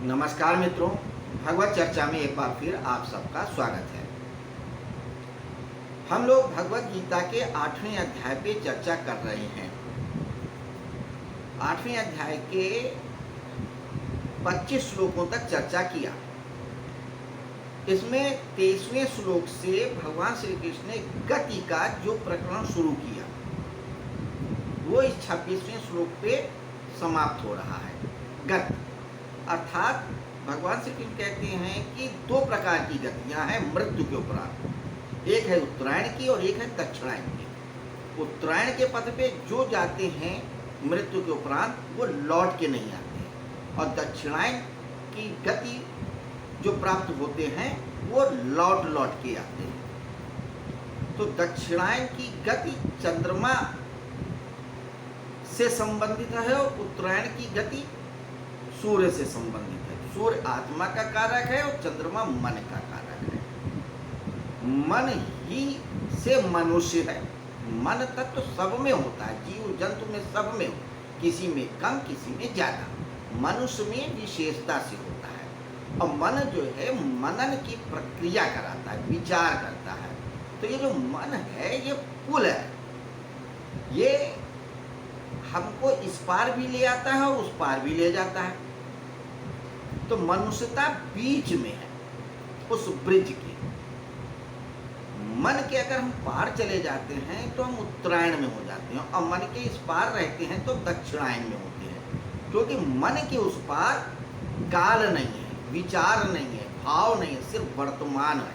नमस्कार मित्रों, भगवत चर्चा में एक बार फिर आप सबका स्वागत है। हम लोग भगवत गीता के 8वें अध्याय पे चर्चा कर रहे हैं। 8वें अध्याय के 25 श्लोकों तक चर्चा किया। इसमें 23वें श्लोक से भगवान श्री कृष्ण ने गति का जो प्रकरण शुरू किया वो इस 26वें श्लोक पे समाप्त हो रहा है। गति अर्थात भगवान श्री कृष्ण कहते हैं कि दो प्रकार की गतियां हैं मृत्यु के उपरांत, एक है उत्तरायण की और एक है दक्षिणायन की। उत्तरायण के पथ पे जो जाते हैं मृत्यु के उपरांत वो लौट के नहीं आते हैं, और दक्षिणायन की गति जो प्राप्त होते हैं वो लौट लौट के आते हैं। तो दक्षिणायन की गति चंद्रमा से संबंधित है और उत्तरायण की गति सूर्य से संबंधित है। सूर्य आत्मा का कारक है और चंद्रमा मन का कारक है। मन ही से मनुष्य है। मन तत्व सब में होता है, जीव जंतु में सब में हो, किसी में कम किसी में ज्यादा, मनुष्य में विशेषता से होता है। और मन जो है मनन की प्रक्रिया कराता है, विचार करता है। तो ये जो मन है ये पुल है, ये हमको इस पार भी ले आता है और उस पार भी ले जाता है। तो मनुष्यता बीच में है उस ब्रिज के। मन के अगर हम पार चले जाते हैं तो हम उत्तरायण में हो जाते हैं, और मन के इस पार रहते हैं तो दक्षिणायन में होते हैं। क्योंकि मन के उस पार काल नहीं है, विचार नहीं है, भाव नहीं है, सिर्फ वर्तमान है।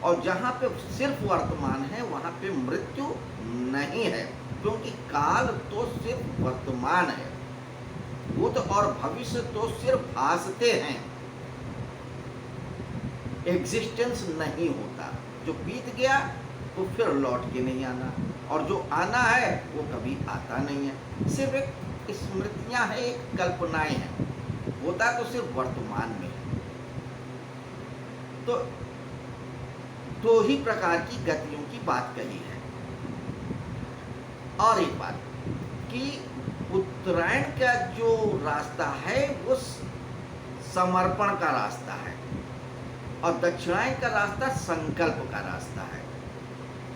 और जहाँ पे सिर्फ वर्तमान है वहाँ पे मृत्यु नहीं है, क्योंकि काल तो सिर्फ वर्तमान है, भूत और भविष्य तो सिर्फ भासते हैं, एग्जिस्टेंस नहीं होता। जो बीत गया तो फिर लौट के नहीं आना, और जो आना है वो कभी आता नहीं है। सिर्फ एक स्मृतियां हैं, एक कल्पनाएं हैं, होता तो सिर्फ वर्तमान में है। तो दो ही प्रकार की गतियों की बात कही है। और एक बात कि उत्तरायण का जो रास्ता है वो समर्पण का रास्ता है, और दक्षिणायन का रास्ता संकल्प का रास्ता है।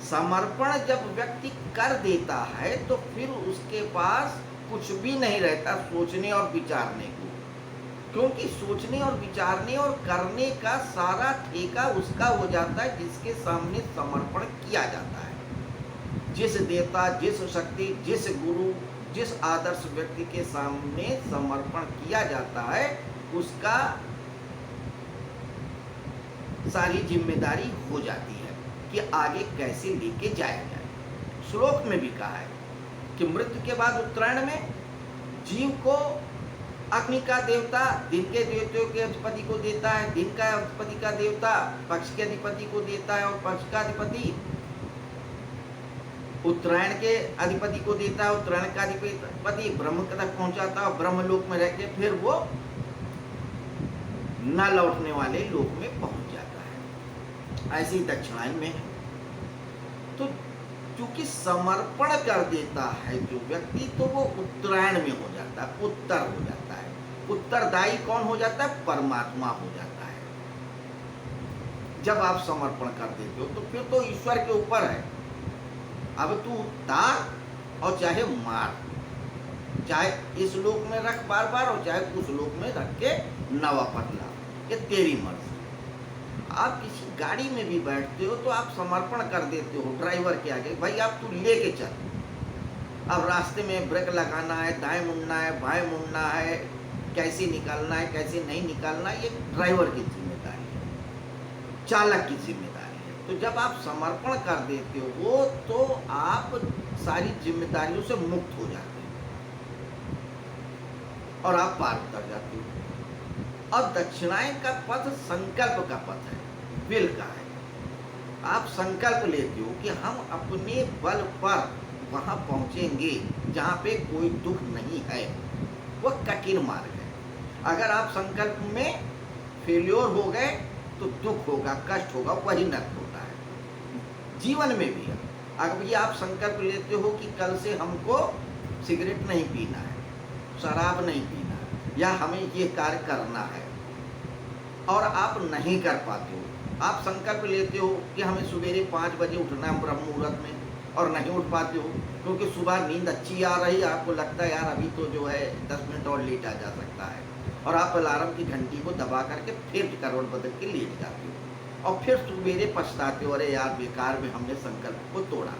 समर्पण जब व्यक्ति कर देता है तो फिर उसके पास कुछ भी नहीं रहता सोचने और विचारने को, क्योंकि सोचने और विचारने और करने का सारा ठेका उसका हो जाता है जिसके सामने समर्पण किया जाता है। जिस देवता, जिस शक्ति, जिस गुरु, जिस आदर्श व्यक्ति के सामने समर्पण किया जाता है उसका सारी जिम्मेदारी हो जाती है कि आगे कैसे लेके जाया जाए। श्लोक में भी कहा है कि मृत्यु के बाद उत्तरायण में जीव को अग्नि का देवता दिन के देवताओं के अधिपति को देता है, दिन का अधिपति का देवता पक्ष के अधिपति को देता है, और पक्ष का अधिपति उत्तरायण के अधिपति को देता है। उत्तरायण का अधिपति ब्रह्म तक पहुंचाता है, ब्रह्म लोक में रह के फिर वो न लौटने वाले लोक में पहुंच जाता है। ऐसे ही दक्षिणायन में है। तो क्योंकि समर्पण कर देता है जो व्यक्ति तो वो उत्तरायण में हो जाता है, उत्तर हो जाता है। उत्तरदायी कौन हो जाता है? परमात्मा हो जाता है। जब आप समर्पण कर देते हो तो फिर तो ईश्वर के ऊपर है, अब तू तार और चाहे मार, चाहे इस लोक में रख बार बार और चाहे उस लोक में रख के नवा पतला, ये तेरी मर्जी। आप किसी गाड़ी में भी बैठते हो तो आप समर्पण कर देते हो ड्राइवर के आगे, भाई आप तू लेके चल। अब रास्ते में ब्रेक लगाना है, दाएं मुड़ना है, बाएं मुड़ना है, कैसे निकालना है कैसे नहीं निकालना है, ये ड्राइवर की जिम्मेदारी है, चालक की जिम्मेदारी। तो जब आप समर्पण कर देते हो तो आप सारी जिम्मेदारियों से मुक्त हो जाते हैं और आप पार उतर जाते हो। और दक्षिणायन का पथ संकल्प का पथ है, विल का है। आप संकल्प लेते हो कि हम अपने बल पर वहां पहुंचेंगे जहां पे कोई दुख नहीं है। वह कठिन मार्ग है। अगर आप संकल्प में फेल्योर हो गए तो दुख होगा, कष्ट होगा, वही नरक होता है। जीवन में भी है, अगर ये आप संकल्प लेते हो कि कल से हमको सिगरेट नहीं पीना है, शराब नहीं पीना है, या हमें ये कार्य करना है और आप नहीं कर पाते हो, आप संकल्प लेते हो कि हमें सवेरे 5 बजे उठना है ब्रह्म मुहूर्त में, और नहीं उठ पाते हो क्योंकि सुबह नींद अच्छी आ रही है, आपको लगता है यार अभी तो जो है 10 मिनट और लेट आ जा सकता है, और आप अलार्म की घंटी को दबा करके फिर करवट बदल के लेट जाते हो और फिर सवेरे पछताते हो, अरे यार बेकार में हमने संकल्प को तोड़ा,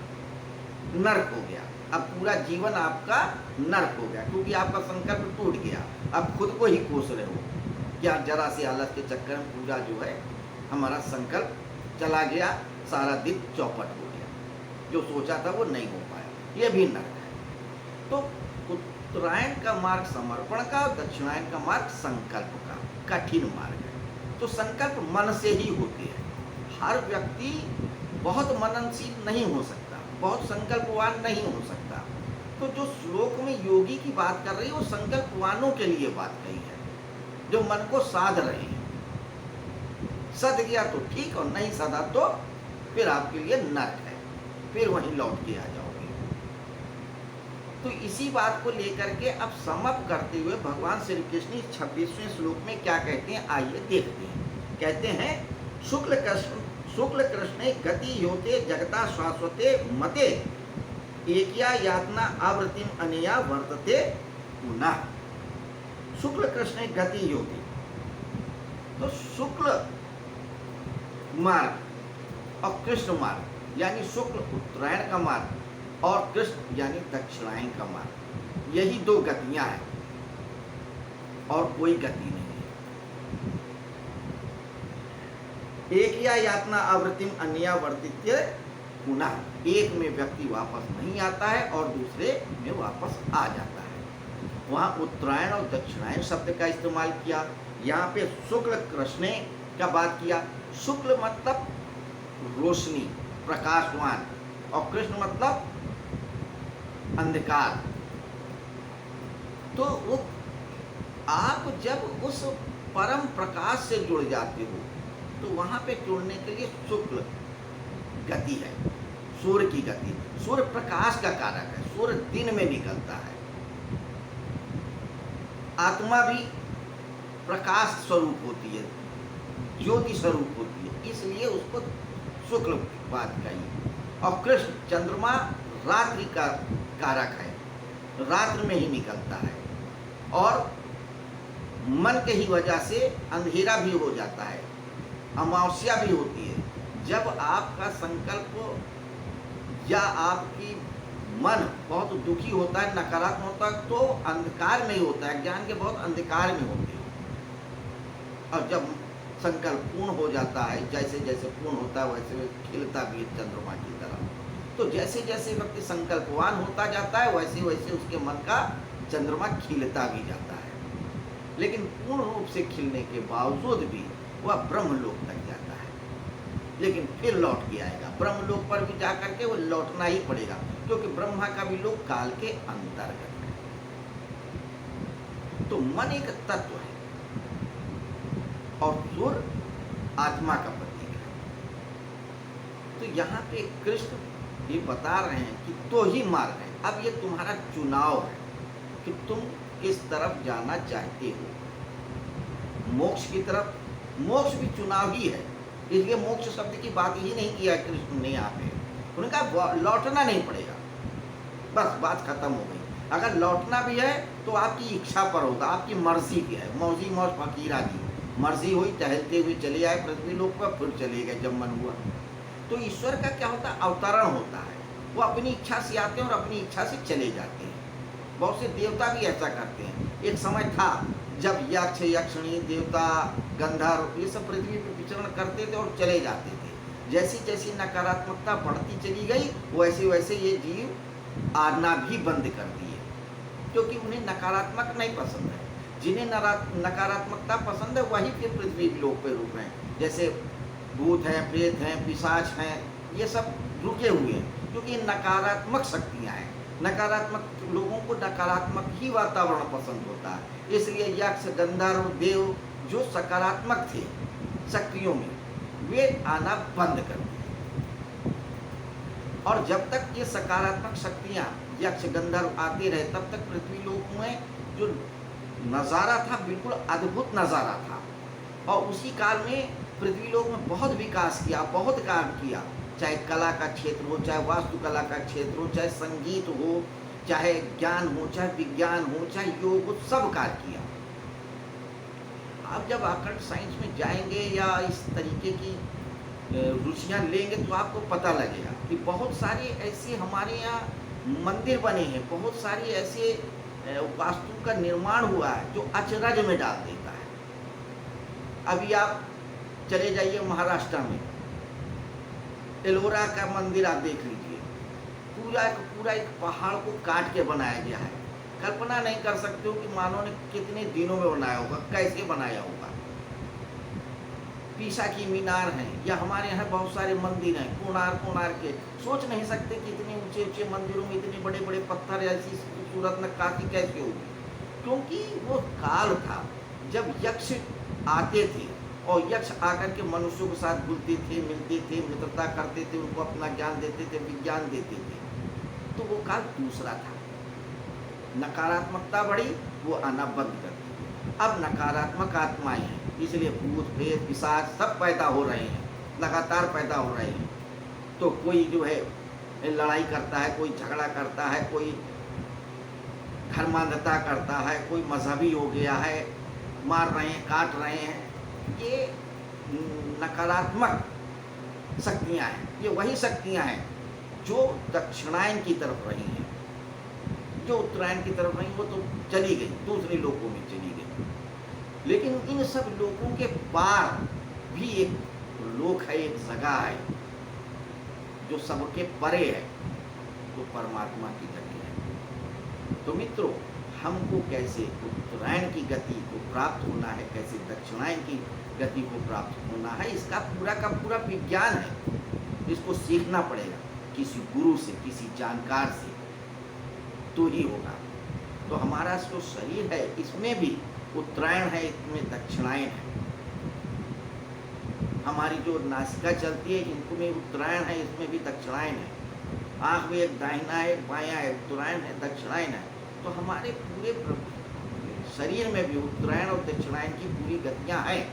नर्क हो गया। अब पूरा जीवन आपका नर्क हो गया क्योंकि आपका संकल्प टूट गया। अब खुद को ही कोस रहे हो क्या, जरा से आलस के चक्कर में पूरा जो है हमारा संकल्प चला गया, सारा दिन चौपट हो गया, जो सोचा था वो नहीं हो पाया, ये भी नर्क है। तो उत्तरायण का मार्ग समर्पण का और दक्षिणायन का मार्ग संकल्प का कठिन मार्ग है। तो संकल्प मन से ही होते हैं। हर व्यक्ति बहुत मननशील नहीं हो सकता, बहुत संकल्पवान नहीं हो सकता। तो जो श्लोक में योगी की बात कर रही है वो संकल्पवानों के लिए बात कही है, जो मन को साध रहे हैं। सद गया तो ठीक, और नहीं सदा तो फिर आपके लिए नर्क है, फिर वहीं लौट के आ जाओगे। तो इसी बात को लेकर के अब समाप्त करते हुए भगवान श्री कृष्ण 26वें श्लोक में क्या कहते हैं, आइए देखते हैं। कहते हैं शुक्ल कृष्णे गति योते जगता शाश्वते मते एकया यातना आवृत्तिम अनया वर्तते पुनः। शुक्ल कृष्णे गति योते, तो शुक्ल मार्ग और कृष्ण मार्ग यानी शुक्ल उत्तरायण का मार्ग और कृष्ण यानी दक्षिणायन का मार्ग, यही दो गतियां हैं और कोई गति नहीं है। एक या यातना आवृत्तिम अन्या वर्तित्य पुनः, एक में व्यक्ति वापस नहीं आता है और दूसरे में वापस आ जाता है। वहाँ उत्तरायण और दक्षिणायन शब्द का इस्तेमाल किया, यहाँ पे शुक्ल कृष्ण का बात किया। शुक्ल मतलब रोशनी, प्रकाशवान, और कृष्ण मतलब अंधकार। तो वो आप जब उस परम प्रकाश से जुड़ जाते हो तो वहाँ पे जुड़ने के लिए शुक्ल गति है, सूर्य की गति। सूर्य प्रकाश का कारक है, सूर्य दिन में निकलता है। आत्मा भी प्रकाश स्वरूप होती है, ज्योति स्वरूप होती है, इसलिए उसको शुक्ल बात कही। और कृष्ण चंद्रमा रात्रि का कारक है, रात्रि में ही निकलता है, और मन के ही वजह से अंधेरा भी हो जाता है, अमावस्या भी होती है। जब आपका संकल्प या आपकी मन बहुत दुखी होता है, नकारात्मक होता है, तो अंधकार में ही होता है, ज्ञान के बहुत अंधकार में होते हैं। और जब संकल्प पूर्ण हो जाता है, जैसे जैसे पूर्ण होता है वैसे वैसे खिलता भी है चंद्रमा की तरह। तो जैसे जैसे व्यक्ति संकल्पवान होता जाता है वैसे वैसे उसके मन का चंद्रमा खिलता भी जाता है। लेकिन पूर्ण रूप से खिलने के बावजूद भी वह ब्रह्मलोक तक जाता है, लेकिन फिर लौट के आएगा। ब्रह्मलोक पर भी जाकर के वो लौटना ही पड़ेगा, क्योंकि ब्रह्मा का भी लोक काल के अंतर्गत है। तो मन एक तत्व है और सूर्य आत्मा का प्रतीक है। तो यहाँ पे कृष्ण ये बता रहे हैं कि दो ही मार्ग है, अब ये तुम्हारा चुनाव है कि तुम किस तरफ जाना चाहते हो। मोक्ष की तरफ, मोक्ष भी चुनाव ही है, इसलिए मोक्ष शब्द की बात ही नहीं किया कृष्ण ने यहाँ पे। उन्होंने कहा लौटना नहीं पड़ेगा, बस बात खत्म हो गई। अगर लौटना भी है तो आपकी इच्छा पर होगा, आपकी मर्जी की है। मौजी मौज फकीरा दी, मर्जी हुई टहलते हुए चले आए पृथ्वी लोक पर, फिर चले गए जब मन हुआ। तो ईश्वर का क्या होता है, अवतरण होता है। वो अपनी इच्छा से आते हैं और अपनी इच्छा से चले जाते हैं। बहुत से देवता भी ऐसा करते हैं। एक समय था जब यक्ष यक्षिणी देवता गंधर्व ये सब पृथ्वी पर विचरण करते थे और चले जाते थे। जैसी जैसी नकारात्मकता बढ़ती चली गई वैसे वैसे ये जीव आना भी बंद कर दिए, क्योंकि उन्हें नकारात्मक नहीं पसंद है। जिन्हें नकारात्मकता पसंद है वही फिर पृथ्वी लोक पे रुक रहे हैं। जैसे भूत हैं, प्रेत हैं, पिशाच हैं, ये सब रुके हुए हैं क्योंकि ये नकारात्मक शक्तियाँ हैं। नकारात्मक लोगों को नकारात्मक ही वातावरण पसंद होता है, इसलिए यक्ष गंधर्व देव जो सकारात्मक थे शक्तियों में वे आना बंद कर दिए। और जब तक ये सकारात्मक शक्तियाँ यक्ष गंधर्व आते रहे तब तक पृथ्वी लोक में जो नज़ारा था, बिल्कुल अद्भुत नज़ारा था। और उसी काल में पृथ्वीलोक में बहुत विकास किया, बहुत काम किया, चाहे कला का क्षेत्र हो, चाहे वास्तुकला का क्षेत्र हो, चाहे संगीत हो, चाहे ज्ञान हो, चाहे विज्ञान हो, चाहे योग हो, सब कार्य किया। आप जब आकर्ट साइंस में जाएंगे या इस तरीके की रुचियाँ लेंगे तो आपको पता लगेगा कि बहुत सारे ऐसे हमारे यहाँ मंदिर बने हैं, बहुत सारी ऐसे वास्तु का निर्माण हुआ है जो अचरज में डाल देता है। अभी आप चले जाइए महाराष्ट्र में, एलोरा का मंदिर आप देख लीजिए, पूरा एक पहाड़ को काट के बनाया गया है। कल्पना नहीं कर सकते हो कि मानव ने कितने दिनों में बनाया होगा, कैसे बनाया होगा। पीसा की मीनार है, या हमारे यहाँ बहुत सारे मंदिर हैं, कोणार्क के, सोच नहीं सकते कि इतने ऊंचे ऊंचे मंदिरों में इतने बड़े बड़े पत्थर, ऐसी खूबसूरत नक्काशी कैसे होगी। क्योंकि वो काल था जब यक्ष आते थे और यक्ष आकर के मनुष्यों के साथ घुलते थे, मिलते थे, मित्रता करते थे, उनको अपना ज्ञान देते थे, विज्ञान देते थे। तो वो काल दूसरा था। नकारात्मकता बढ़ी, वो आना बंद कर दी। अब नकारात्मक आत्माएं हैं, इसलिए भूत प्रेत पिशाच सब पैदा हो रहे हैं, लगातार पैदा हो रहे हैं। तो कोई जो है लड़ाई करता है, कोई झगड़ा करता है, कोई धर्मांधता करता है, कोई मजहबी हो गया है, मार रहे हैं, काट रहे हैं। ये नकारात्मक शक्तियाँ हैं। ये वही शक्तियाँ हैं जो दक्षिणायन की तरफ रही हैं। जो उत्तरायण की तरफ रही वो तो चली गई, दूसरे लोगों में चली गई। लेकिन इन सब लोगों के पार भी एक लोक है, एक जगह है जो सबके परे है, तो परमात्मा की गति है। तो मित्रों, हमको कैसे उत्तरायण की गति को प्राप्त होना है, कैसे दक्षिणायन की गति को प्राप्त होना है, इसका पूरा का पूरा विज्ञान है। इसको सीखना पड़ेगा किसी गुरु से, किसी जानकार से, तो ही होगा। तो हमारा जो शरीर है इसमें भी उत्तरायण है, इसमें दक्षिणायन है। हमारी जो नासिका चलती है इनमें उत्तरायण है, इसमें भी दक्षिणायन है। आँख में एक दाहिना है, एक बायां है, उत्तरायण है, दक्षिणायन है। तो हमारे पूरे शरीर में भी उत्तरायण और दक्षिणायन की पूरी गतियाँ हैं।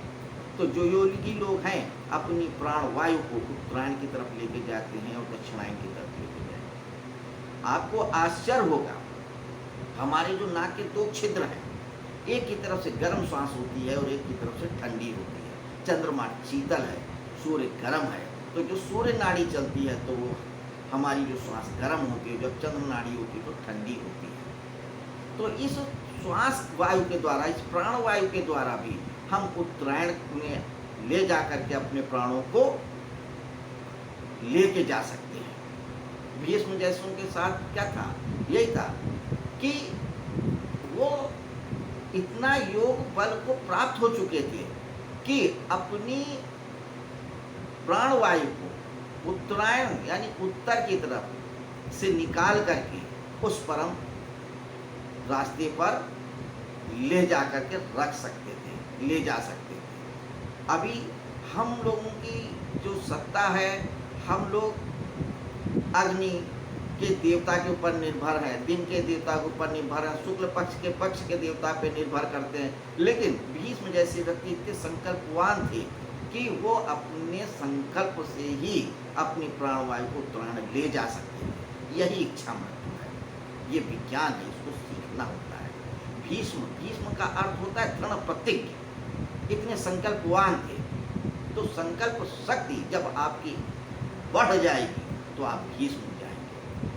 तो जो योगी लोग हैं अपनी प्राण वायु को उत्तरायण की तरफ लेके जाते हैं और दक्षिणायन की तरफ लेके जाते हैं। आपको आश्चर्य होगा, हमारे जो नाक के दो छिद्र हैं, एक की तरफ से गर्म सांस होती है और एक की तरफ से ठंडी होती है। चंद्रमा शीतल है, सूर्य गर्म है। तो जो सूर्य नाड़ी चलती है तो वो हमारी जो श्वास गर्म होती है, जब चंद्र नाड़ी होती है तो ठंडी होती है। तो इस श्वास वायु के द्वारा, इस प्राण वायु के द्वारा भी हम उत्तरायण में ले जा करके अपने प्राणों को लेके जा सकते हैं। भीष्म जैसों के साथ क्या था, यही था कि वो इतना योग बल को प्राप्त हो चुके थे कि अपनी प्राणवायु को उत्तरायण यानी उत्तर की तरफ से निकाल करके उस परम रास्ते पर ले जा करके रख सकते थे, ले जा सकते थे। अभी हम लोगों की जो सत्ता है, हम लोग अग्नि के देवता के ऊपर निर्भर है, दिन के देवता के ऊपर निर्भर है, शुक्ल पक्ष के देवता पे निर्भर करते हैं। लेकिन भीष्म जैसे व्यक्ति इतने संकल्पवान थे कि वो अपने संकल्प से ही अपनी प्राणवायु को उत्तरायण ले जा सकते हैं। यही इच्छा मृत्यु है, ये विज्ञान है, इसको सीखना होता है। भीष्म का अर्थ होता है दृढ़ प्रतिज्ञ। इतने संकल्पवान थे, तो संकल्प शक्ति जब आपकी बढ़ जाएगी तो आप भीष्म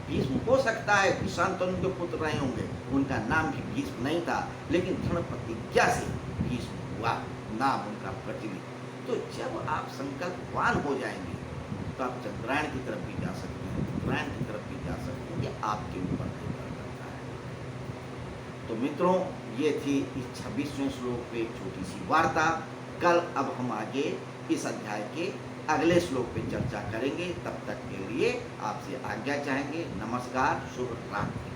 भीष्म हो सकता है कि शांतनु के पुत्र रहे होंगे, उनका नाम भी भीष्म नहीं था, लेकिन दृढ़ प्रतिज्ञा से भीष्म हुआ, नाम उनका प्रचलित। तो जब आप संकल्पवान हो जाएंगे तो आप चंद्रायण की तरफ भी जा सकते हैं, उत्तरायण की तरफ भी जा सकते हैं। ये आपके ऊपर निर्भर करता है। तो मित्रों, ये थी इस 26वें श्लोक पे एक छोटी सी वार्ता। कल अब हम आगे इस अध्याय के अगले श्लोक पे चर्चा करेंगे। तब तक के लिए आपसे आज्ञा चाहेंगे। नमस्कार, शुभ रात्रि।